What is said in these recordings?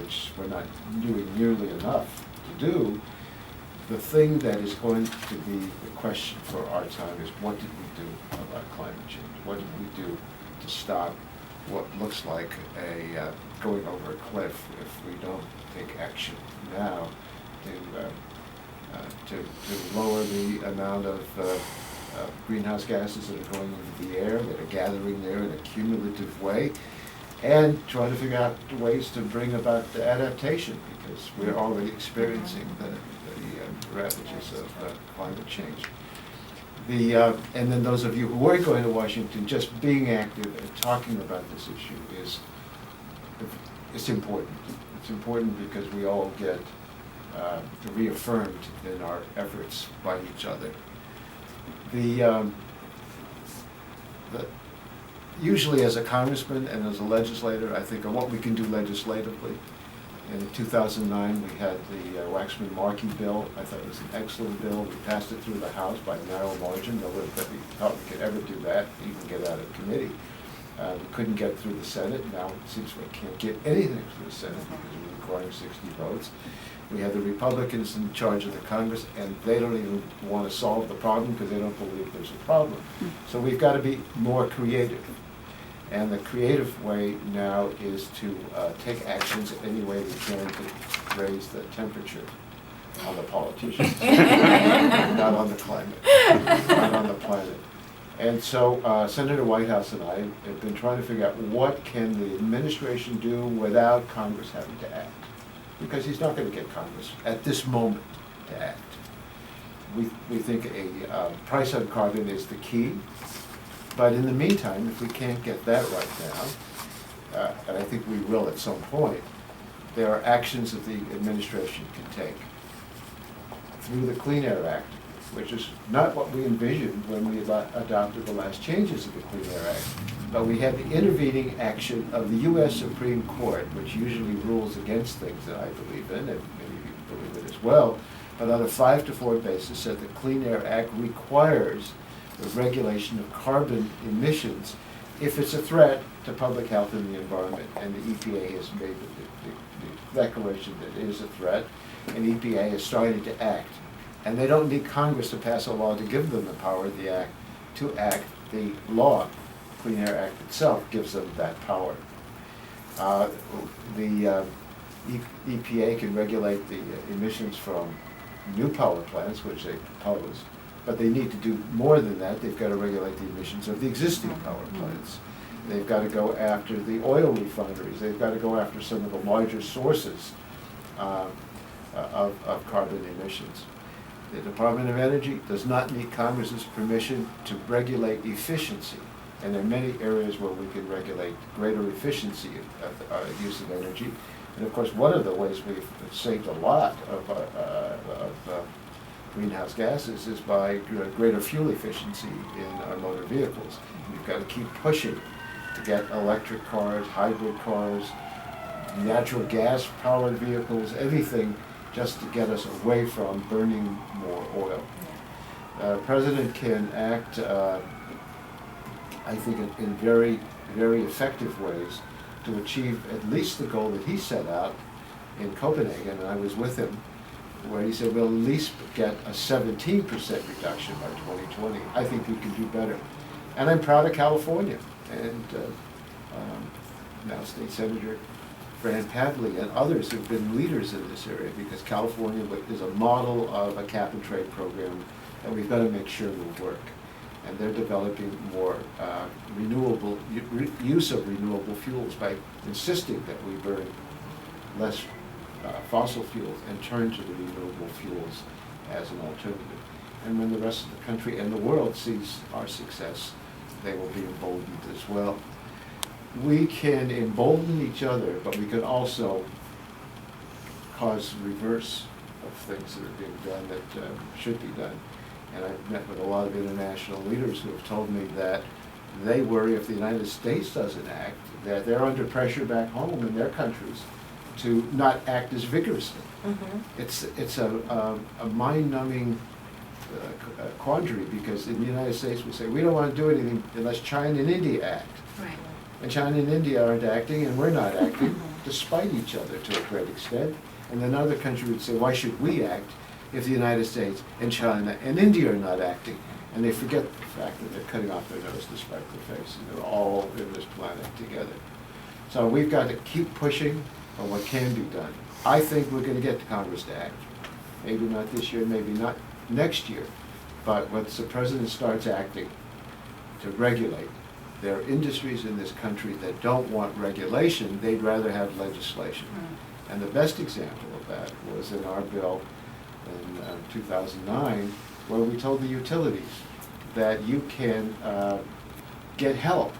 which we're not doing nearly enough to do, the thing that is going to be the question for our time is, what did we do about climate change? What did we do to stop what looks like a going over a cliff if we don't take action now to lower the amount of greenhouse gases that are going into the air, that are gathering there in a cumulative way, and try to figure out ways to bring about the adaptation, because we're already experiencing the ravages of climate change. And then those of you who are going to Washington, just being active and talking about this issue it's important. It's important because we all get reaffirmed in our efforts by each other. Usually as a congressman and as a legislator, I think of what we can do legislatively. In 2009, we had the Waxman-Markey bill. I thought it was an excellent bill. We passed it through the House by a narrow margin. Nobody thought we could ever do that, even get out of committee. We couldn't get through the Senate. Now it seems we can't get anything through the Senate because we're requiring 60 votes. We have the Republicans in charge of the Congress, and they don't even want to solve the problem because they don't believe there's a problem. So we've got to be more creative. And the creative way now is to take actions any way we can to raise the temperature on the politicians, not on the climate, not on the planet. And so Senator Whitehouse and I have been trying to figure out what can the administration do without Congress having to act. Because he's not going to get Congress at this moment to act. We think a price on carbon is the key. But in the meantime, if we can't get that right now, and I think we will at some point, there are actions that the administration can take. Through the Clean Air Act, which is not what we envisioned when we adopted the last changes of the Clean Air Act, but we had the intervening action of the U.S. Supreme Court, which usually rules against things that I believe in, and maybe you believe it as well, but on a 5-4 basis said the Clean Air Act requires the regulation of carbon emissions if it's a threat to public health and the environment. And the EPA has made the declaration that it is a threat, and EPA is starting to act. And they don't need Congress to pass a law to give them the power to act. The law, Clean Air Act itself, gives them that power. The EPA can regulate the emissions from new power plants, which they propose. But they need to do more than that. They've got to regulate the emissions of the existing power plants. They've got to go after the oil refineries. They've got to go after some of the larger sources of carbon emissions. The Department of Energy does not need Congress's permission to regulate efficiency. And there are many areas where we can regulate greater efficiency of our use of energy. And of course, one of the ways we've saved a lot of greenhouse gases is by greater fuel efficiency in our motor vehicles. We've got to keep pushing to get electric cars, hybrid cars, natural gas powered vehicles, everything just to get us away from burning more oil. The President can act, I think, in very, very effective ways to achieve at least the goal that he set out in Copenhagen, and I was with him, where he said we'll at least get a 17% reduction by 2020. I think we can do better. And I'm proud of California and now State Senator Fran Pavley and others who've been leaders in this area, because California is a model of a cap and trade program that we've got to make sure will work. And they're developing more renewable use of renewable fuels by insisting that we burn less fossil fuels and turn to the renewable fuels as an alternative. And when the rest of the country and the world sees our success, they will be emboldened as well. We can embolden each other, but we can also cause reverse of things that are being done that should be done. And I've met with a lot of international leaders who have told me that they worry if the United States doesn't act, that they're under pressure back home in their countries to not act as vigorously. Mm-hmm. It's a mind-numbing quandary, because in the United States we say we don't want to do anything unless China and India act. Right. And China and India aren't acting, and we're not acting. despite each other to a great extent. And then another country would say, why should we act if the United States and China and India are not acting? And they forget the fact that they're cutting off their nose to spite their face, and they're all in this planet together. So we've got to keep pushing on what can be done. I think we're gonna get to Congress to act. Maybe not this year, maybe not next year, but once the president starts acting to regulate, there are industries in this country that don't want regulation, they'd rather have legislation. And the best example of that was in our bill in 2009, where we told the utilities that you can get help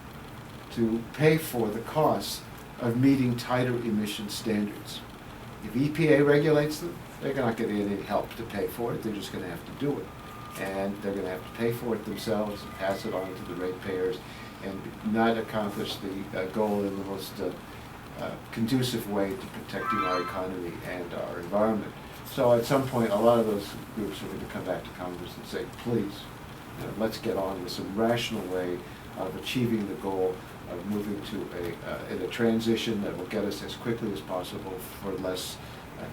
to pay for the costs of meeting tighter emission standards. If EPA regulates them, they're not going to get any help to pay for it, they're just going to have to do it. And they're going to have to pay for it themselves and pass it on to the ratepayers and not accomplish the goal in the most conducive way to protecting our economy and our environment. So at some point, a lot of those groups are going to come back to Congress and say, please, let's get on with some rational way of achieving the goal of moving to a transition that will get us as quickly as possible for less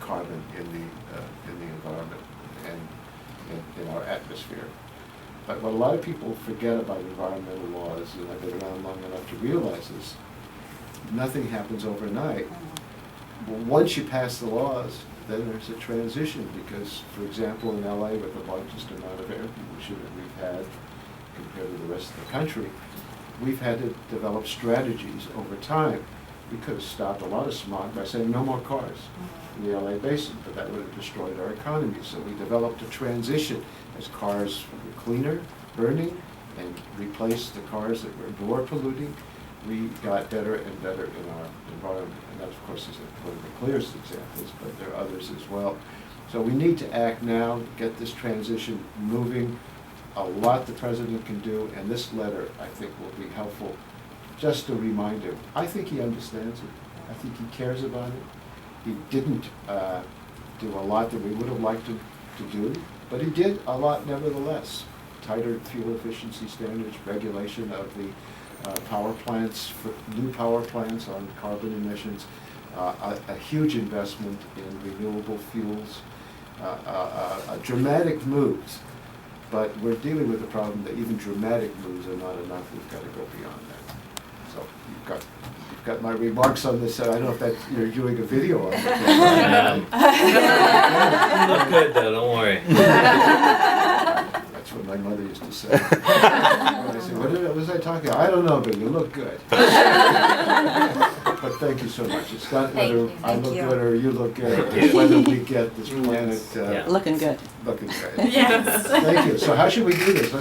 carbon in the environment and in our atmosphere. But what a lot of people forget about environmental laws, and I've been around long enough to realize this, nothing happens overnight. Once you pass the laws, then there's a transition because, for example, in LA with the largest amount of air pollution that we've had compared to the rest of the country, we've had to develop strategies over time. We could have stopped a lot of smog by saying no more cars in the LA basin, but that would have destroyed our economy. So we developed a transition as cars were cleaner, burning, and replaced the cars that were more polluting. We got better and better in our environment. And that, of course, is one of the clearest examples, but there are others as well. So we need to act now, get this transition moving. A lot the president can do, and this letter, I think, will be helpful just to remind him. I think he understands it. I think he cares about it. He didn't do a lot that we would have liked him to do, but he did a lot nevertheless. Tighter fuel efficiency standards, regulation of the power plants, for new power plants on carbon emissions, a huge investment in renewable fuels, dramatic moves. But we're dealing with the problem that even dramatic moves are not enough. We've got to go beyond that. So you've got my remarks on this. I don't know if that you're doing a video on it. You look good though, don't worry. That's what my mother used to say. I said, what was I talking about? I don't know, but you look good. But thank you so much. It's not whether I look good or you look good. It's whether we get this planet Looking good. looking good. Yes. Thank you. So how should we do this?